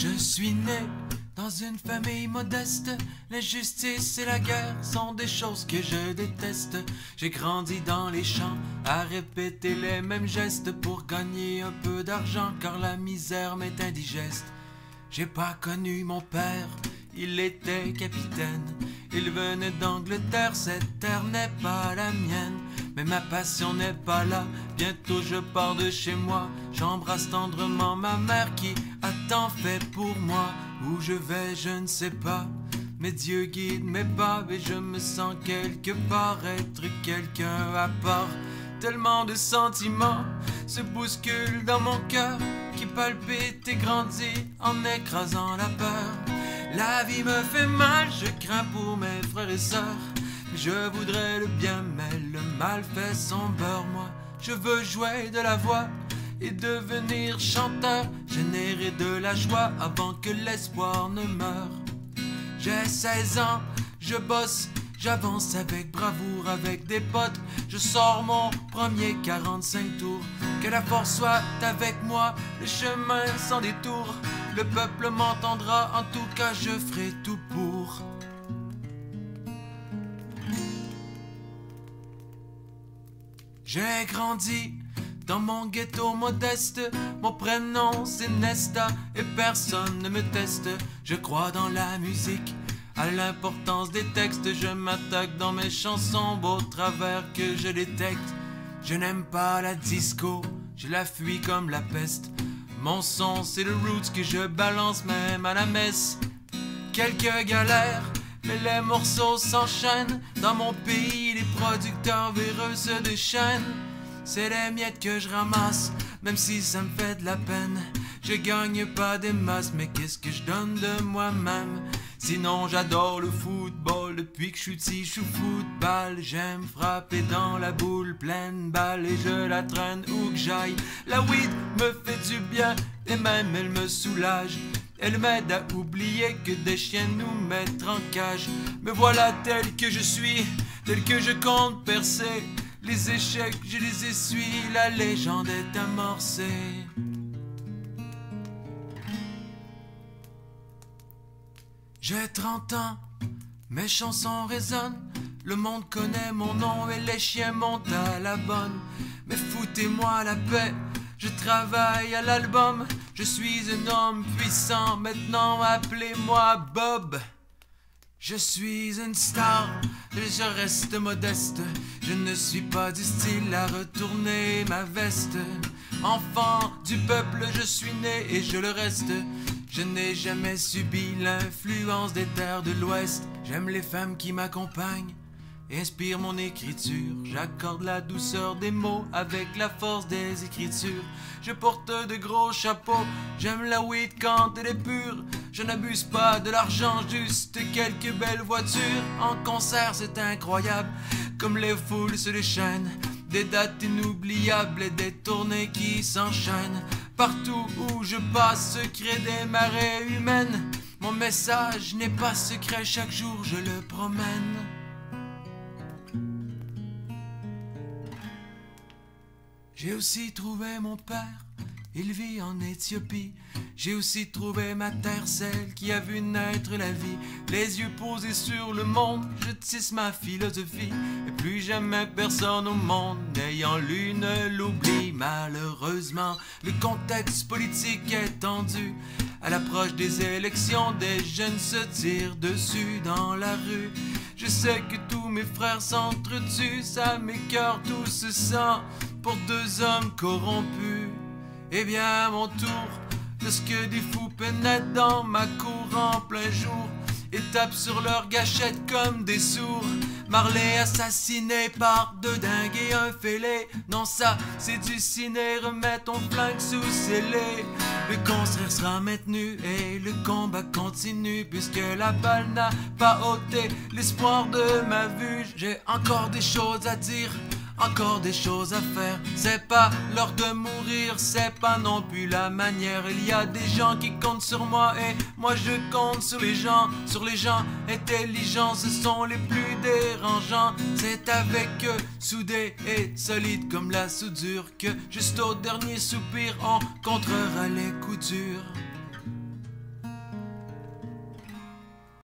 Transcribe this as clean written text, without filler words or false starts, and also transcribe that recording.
Je suis né dans une famille modeste. L'injustice et la guerre sont des choses que je déteste. J'ai grandi dans les champs à répéter les mêmes gestes pour gagner un peu d'argent car la misère m'est indigeste. J'ai pas connu mon père, il était capitaine. Il venait d'Angleterre, cette terre n'est pas la mienne. Mais ma passion n'est pas là, bientôt je pars de chez moi. J'embrasse tendrement ma mère qui a tant fait pour moi. Où je vais je ne sais pas, mais Dieu guide mes pas. Et je me sens quelque part être quelqu'un à part. Tellement de sentiments se bousculent dans mon cœur, qui palpite et grandit en écrasant la peur. La vie me fait mal, je crains pour mes frères et sœurs. Je voudrais le bien, mais le mal fait son beurre. Moi, je veux jouer de la voix et devenir chanteur, générer de la joie avant que l'espoir ne meure. J'ai 16 ans, je bosse, j'avance avec bravoure, avec des potes. Je sors mon premier 45 tours. Que la force soit avec moi, le chemin sans détour. Le peuple m'entendra, en tout cas je ferai tout pour. J'ai grandi dans mon ghetto modeste. Mon prénom c'est Nesta et personne ne me teste. Je crois dans la musique, à l'importance des textes. Je m'attaque dans mes chansons, beau travers que je détecte. Je n'aime pas la disco, je la fuis comme la peste. Mon son c'est le roots que je balance même à la messe. Quelques galères, mais les morceaux s'enchaînent. Dans mon pays, les producteurs véreux se déchaînent. C'est les miettes que je ramasse, même si ça me fait de la peine. Je gagne pas des masses, mais qu'est-ce que je donne de moi-même? Sinon j'adore le football, depuis que je suis petit je suis football. J'aime frapper dans la boule pleine balle et je la traîne où que j'aille. La weed me fait du bien et même elle me soulage. Elle m'aide à oublier que des chiens nous mettent en cage. Me voilà tel que je suis, tel que je compte percer. Les échecs je les essuie, la légende est amorcée. J'ai 30 ans, mes chansons résonnent. Le monde connaît mon nom et les chiens montent à la bonne. Mais foutez-moi la paix, je travaille à l'album. Je suis un homme puissant, maintenant appelez-moi Bob. Je suis une star, je reste modeste. Je ne suis pas du style à retourner ma veste. Enfant du peuple, je suis né et je le reste. Je n'ai jamais subi l'influence des terres de l'Ouest. J'aime les femmes qui m'accompagnent et inspirent mon écriture. J'accorde la douceur des mots avec la force des écritures. Je porte de gros chapeaux, j'aime la weed quand elle est pure. Je n'abuse pas de l'argent, juste quelques belles voitures. En concert c'est incroyable, comme les foules se déchaînent. Des dates inoubliables et des tournées qui s'enchaînent. Partout où je passe se créent des marées humaines. Mon message n'est pas secret, chaque jour je le promène. J'ai aussi trouvé mon père, il vit en Éthiopie. J'ai aussi trouvé ma terre, celle qui a vu naître la vie. Les yeux posés sur le monde, je tisse ma philosophie. Et plus jamais personne au monde n'ayant lu ne l'oublie. Malheureusement, le contexte politique est tendu. À l'approche des élections, des jeunes se tirent dessus dans la rue. Je sais que tous mes frères s'entretuent, ça m'écœure tout ce sang pour deux hommes corrompus. Eh bien à mon tour, lorsque des fous pénètrent dans ma cour en plein jour et tapent sur leurs gâchettes comme des sourds. Marley assassiné par deux dingues et un fêlé. Non ça c'est du ciné, remets ton flingue sous scellé. Le concert sera maintenu et le combat continue, puisque la balle n'a pas ôté l'espoir de ma vue. J'ai encore des choses à dire, encore des choses à faire. C'est pas l'heure de mourir, c'est pas non plus la manière. Il y a des gens qui comptent sur moi et moi je compte sur les gens. Sur les gens intelligents, ce sont les plus dérangeants. C'est avec eux, soudés et solides comme la soudure, que juste au dernier soupir on contrera les coups durs.